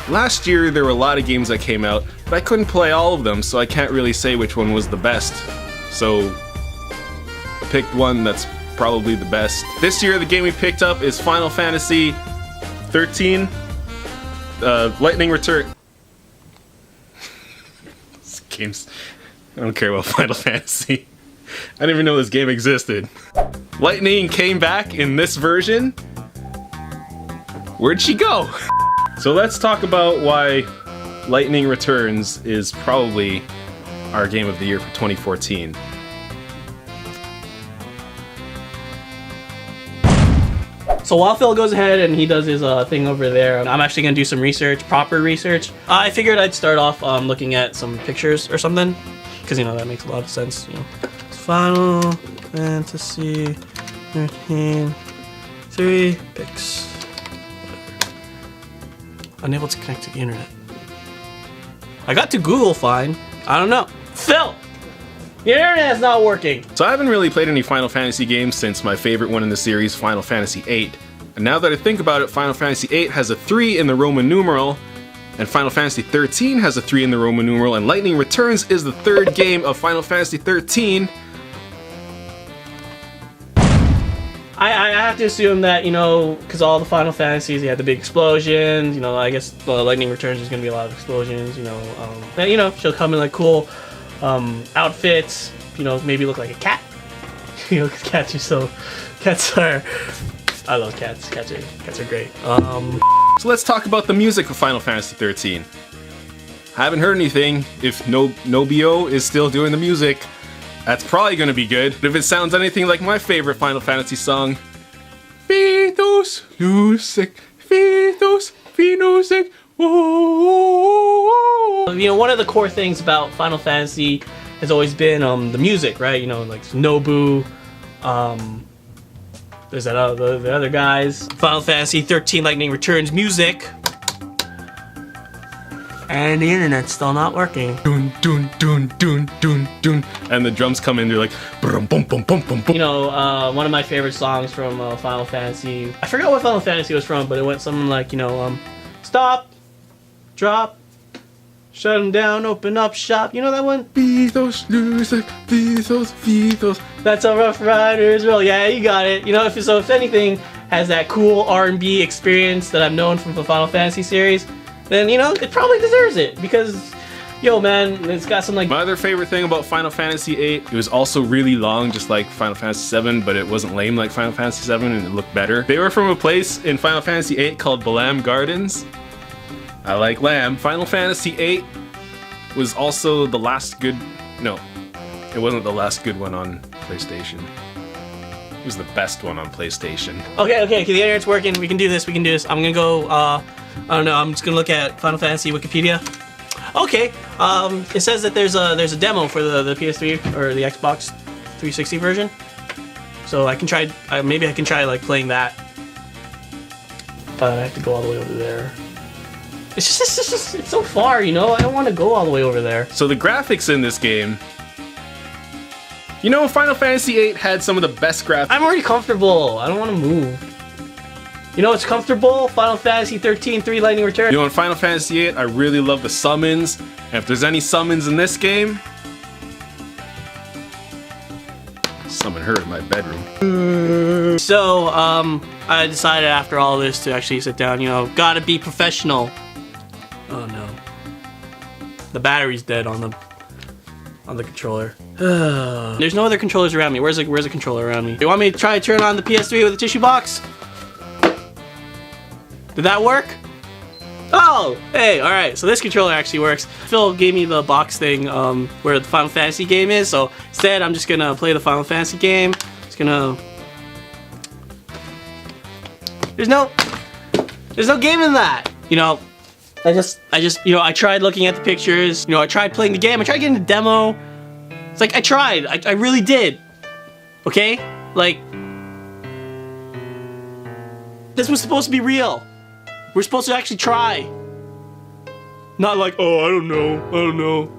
Last year there were a lot of games that came out, but I couldn't play all of them, so I can't really say which one was the best. So I picked one that's probably the best. This year the game we picked up is Final Fantasy 13 Lightning Return. This game's... I don't care about Final Fantasy. I didn't even know this game existed. Lightning came back in this version. Where'd she go? So let's talk about why Lightning Returns is probably our game of the year for 2014. So while Phil goes ahead and he does his thing over there, I'm actually gonna do some research, proper research. I figured I'd start off looking at some pictures or something, because you know that makes a lot of sense. You know, Final Fantasy 13, 3 pics. Unable to connect to the internet. I got to Google fine. I don't know. Phil! The internet's not working! So I haven't really played any Final Fantasy games since my favorite one in the series, Final Fantasy VIII. And now that I think about it, Final Fantasy VIII has a 3 in the Roman numeral, and Final Fantasy 13 has a 3 in the Roman numeral, and Lightning Returns is the third game of Final Fantasy 13. I have to assume that, you know, because all the Final Fantasies, you had the big explosions, you know, I guess Lightning Returns is going to be a lot of explosions, you know, and, you know, she'll come in like cool outfits, you know, maybe look like a cat. You know, because cats are so, I love cats, cats are great. So let's talk about the music of Final Fantasy 13. I haven't heard anything. If Nobio is still doing the music, that's probably gonna be good. But if it sounds anything like my favorite Final Fantasy song, Vidos Lusik, Vidos Vinusik, oh. You know, one of the core things about Final Fantasy has always been the music, right? You know, like Nobu, there's that the other guys. Final Fantasy 13 Lightning Returns music. And the internet's still not working. Dun dun dun dun dun dun. And the drums come in, they're like brum bum bum bum bum bum. You know, one of my favorite songs from Final Fantasy. I forgot what Final Fantasy was from, but it went something like, you know, stop, drop, shut them down, open up shop. You know that one? Vidos Lusik, Vidos Vidos. That's a Rough Riders roll. Yeah, you got it. You know, if anything has that cool R&B experience that I've known from the Final Fantasy series, then, you know, it probably deserves it, because, yo, man, it's got some, like... My other favorite thing about Final Fantasy VIII, it was also really long, just like Final Fantasy VII, but it wasn't lame like Final Fantasy VII, and it looked better. They were from a place in Final Fantasy VIII called Balamb Gardens. I like lamb. Final Fantasy VIII was also the last good... No, it wasn't the last good one on PlayStation. It was the best one on PlayStation. Okay, the internet's working. We can do this. I'm gonna go, I don't know, I'm just gonna look at Final Fantasy Wikipedia. Okay, it says that there's a demo for the PS3 or the Xbox 360 version. So I can try, maybe I can try like playing that. But I have to go all the way over there. It's just it's so far, you know? I don't want to go all the way over there. So the graphics in this game... You know, Final Fantasy VIII had some of the best graphics. I'm already comfortable. I don't want to move. You know what's comfortable? Final Fantasy 13 3 Lightning Return. You know, in Final Fantasy VIII, I really love the summons. And if there's any summons in this game... Summon her in my bedroom. So, I decided after all this to actually sit down, you know, gotta be professional. Oh no. The battery's dead on the controller. There's no other controllers around me. Where's a controller around me? You want me to try to turn on the PS3 with a tissue box? Did that work? Oh, hey, all right. So this controller actually works. Phil gave me the box thing where the Final Fantasy game is. So instead, I'm just gonna play the Final Fantasy game. Just gonna. There's no game in that. You know, I just, you know, I tried looking at the pictures. You know, I tried playing the game. I tried getting the demo. It's like I tried. I really did. Okay, like this was supposed to be real. We're supposed to actually try. Not like, oh, I don't know.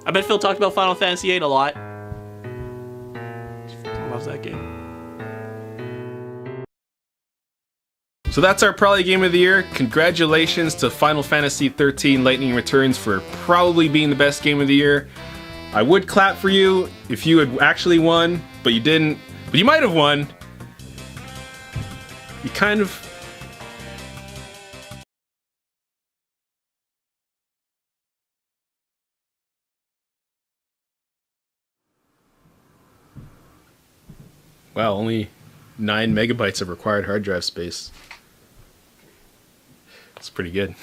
I bet Phil talked about Final Fantasy VIII a lot. He freaking loves that game. So that's our probably game of the year. Congratulations to Final Fantasy XIII Lightning Returns for probably being the best game of the year. I would clap for you if you had actually won, but you didn't. But you might have won. You kind of... Wow, only 9 megabytes of required hard drive space. That's pretty good.